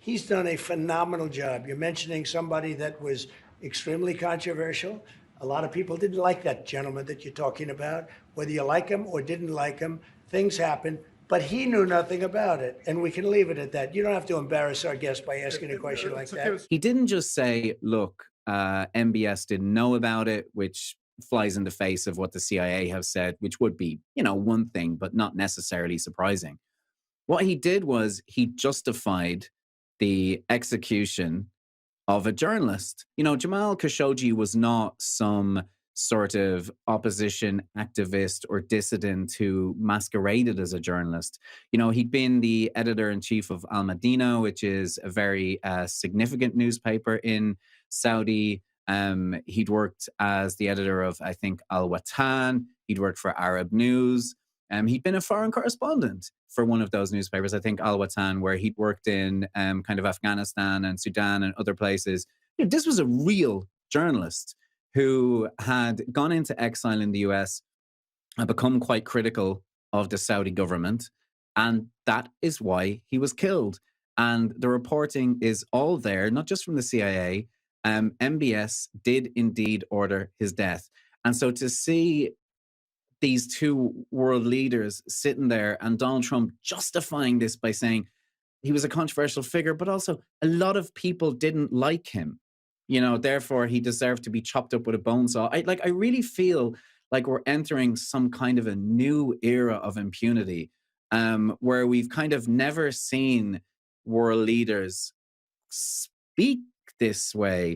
he's done a phenomenal job. You're mentioning somebody that was extremely controversial. A lot of people didn't like that gentleman that you're talking about. Whether you like him or didn't like him, things happen. But he knew nothing about it, and we can leave it at that. You don't have to embarrass our guest by asking a question like that. He didn't just say, look, MBS didn't know about it, which flies in the face of what the CIA have said, which would be, one thing, but not necessarily surprising. What he did was he justified the execution of a journalist. Jamal Khashoggi was not some sort of opposition activist or dissident who masqueraded as a journalist. He'd been the editor-in-chief of Al Madina, which is a very significant newspaper in Saudi. He'd worked as the editor of, I think, Al Watan. He'd worked for Arab News. He'd been a foreign correspondent for one of those newspapers, I think Al Watan, where he'd worked in kind of Afghanistan and Sudan and other places. This was a real journalist who had gone into exile in the US and become quite critical of the Saudi government. And that is why he was killed. And the reporting is all there, not just from the CIA. MBS did indeed order his death. And so to see these two world leaders sitting there and Donald Trump justifying this by saying he was a controversial figure, but also a lot of people didn't like him. Therefore he deserved to be chopped up with a bone saw. I really feel like we're entering some kind of a new era of impunity, where we've kind of never seen world leaders speak this way.